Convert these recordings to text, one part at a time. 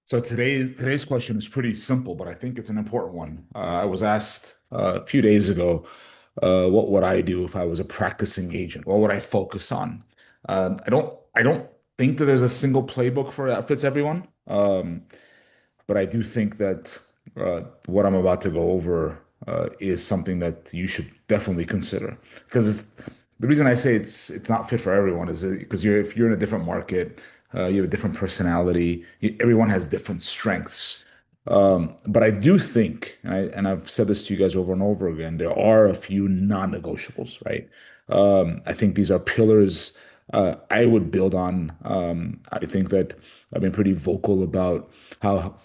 So today's question is pretty simple, but I think it's an important one. I was asked a few days ago, what would I do if I was a practicing agent? What would I focus on? I don't think that there's a single playbook for that fits everyone. But I do think that what I'm about to go over is something that you should definitely consider because the reason I say it's not fit for everyone is because if you're in a different market, you have a different personality. Everyone has different strengths. But I do think, and I've said this to you guys over and over again, there are a few non-negotiables, right? I think these are pillars I would build on. I think that I've been pretty vocal about how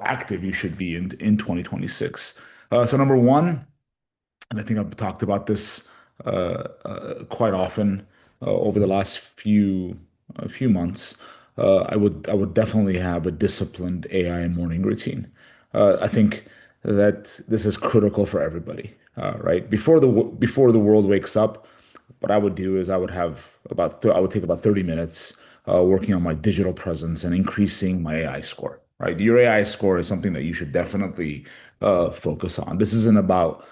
active you should be in 2026. So number one, and I think I've talked about this quite often over the last few months. I would definitely have a disciplined AI morning routine. I think that this is critical for everybody, right? Before the world wakes up, what I would do is I would take about 30 minutes working on my digital presence and increasing my AI score, right? Your AI score is something that you should definitely focus on. This isn't about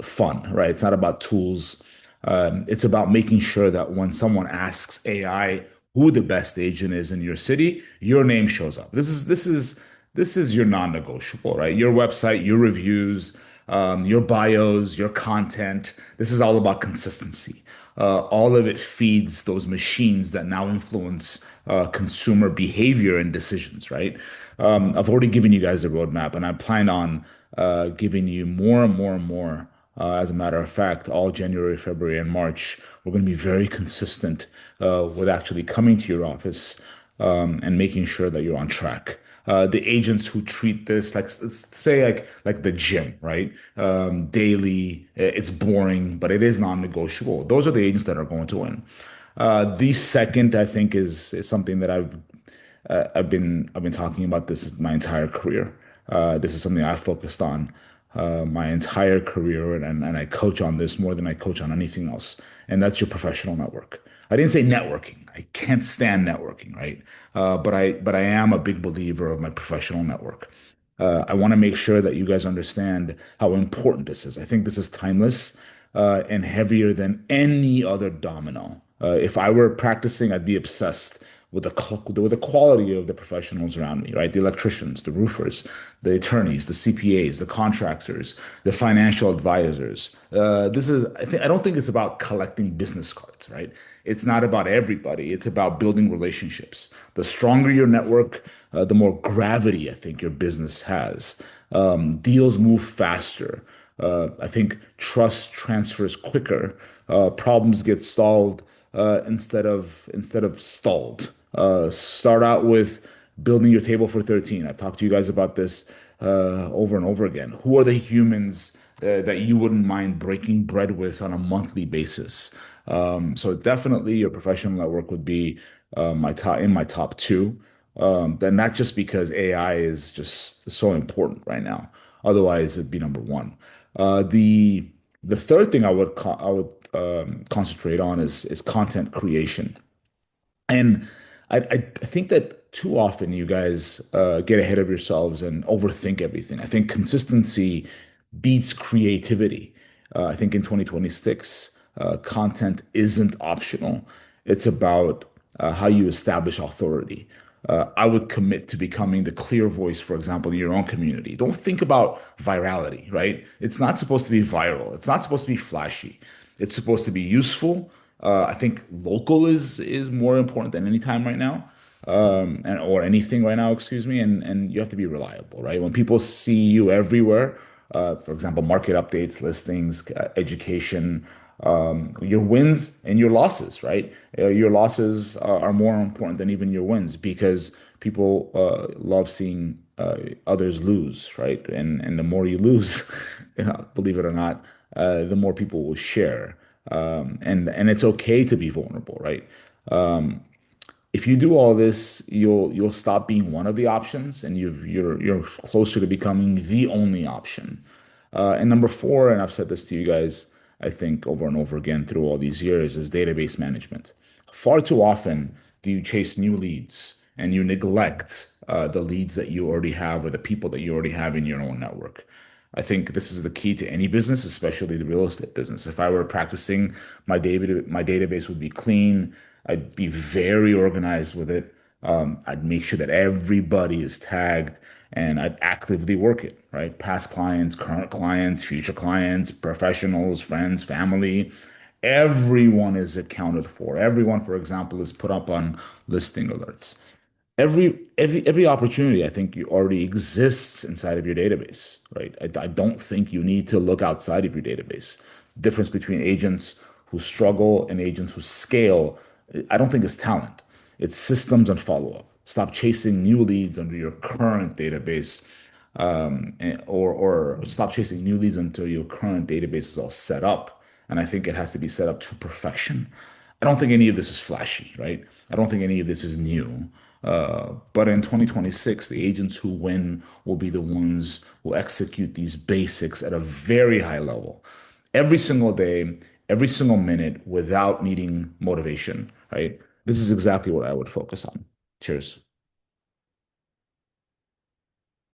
fun, right? It's not about tools. It's about making sure that when someone asks AI who the best agent is in your city, your name shows up. This is your non-negotiable, right? Your website, your reviews, your bios, your content. This is all about consistency. All of it feeds those machines that now influence consumer behavior and decisions, right? I've already given you guys a roadmap, and I plan on giving you more and more and more. As a matter of fact, all January, February, and March, we're going to be very consistent with actually coming to your office and making sure that you're on track. The agents who treat this like let's say like the gym, right? Daily, it's boring, but it is non-negotiable. Those are the agents that are going to win. The second, I think, is something that I've been talking about this my entire career. This is something I focused on my entire career, and I coach on this more than I coach on anything else. And that's your professional network. I didn't say networking. I can't stand networking, right? But I am a big believer of my professional network. I want to make sure that you guys understand how important this is. I think this is timeless and heavier than any other domino. If I were practicing, I'd be obsessed with the quality of the professionals around me, right? The electricians, the roofers, the attorneys, the CPAs, the contractors, the financial advisors. I don't think it's about collecting business cards, right? It's not about everybody. It's about building relationships. The stronger your network, the more gravity I think your business has. Deals move faster. I think trust transfers quicker. Problems get stalled instead of stalled. Start out with building your table for 13. I've talked to you guys about this over and over again. Who are the humans that you wouldn't mind breaking bread with on a monthly basis? So definitely your professional network would be my top two. Then not just because AI is just so important right now. Otherwise, it'd be number one. The third thing I would concentrate on is content creation. And I think that too often you guys get ahead of yourselves and overthink everything. I think consistency beats creativity. I think in 2026, content isn't optional. It's about how you establish authority. I would commit to becoming the clear voice, for example, in your own community. Don't think about virality, right? It's not supposed to be viral. It's not supposed to be flashy. It's supposed to be useful. I think local is more important than any time right now, and or anything right now, excuse me. And you have to be reliable, right? When people see you everywhere, for example, market updates, listings, education, your wins and your losses, right? Your losses are more important than even your wins because people love seeing others lose, right? And the more you lose, believe it or not, the more people will share. And it's okay to be vulnerable, right? If you do all this, you'll stop being one of the options, and you're closer to becoming the only option. And number four, and I've said this to you guys, I think over and over again through all these years, is database management. Far too often do you chase new leads and you neglect the leads that you already have or the people that you already have in your own network. I think this is the key to any business, especially the real estate business. If I were practicing, my database would be clean. I'd be very organized with it. I'd make sure that everybody is tagged and I'd actively work it, right? Past clients, current clients, future clients, professionals, friends, family. Everyone is accounted for. Everyone, for example, is put up on listing alerts. Every opportunity, I think, you already exists inside of your database, right? I don't think you need to look outside of your database. Difference between agents who struggle and agents who scale, I don't think it's talent. It's systems and follow-up. Stop chasing new leads under your current database, or stop chasing new leads until your current database is all set up. And I think it has to be set up to perfection. I don't think any of this is flashy, right? I don't think any of this is new. But in 2026, the agents who win will be the ones who execute these basics at a very high level every single day, every single minute without needing motivation, right? This is exactly what I would focus on. Cheers.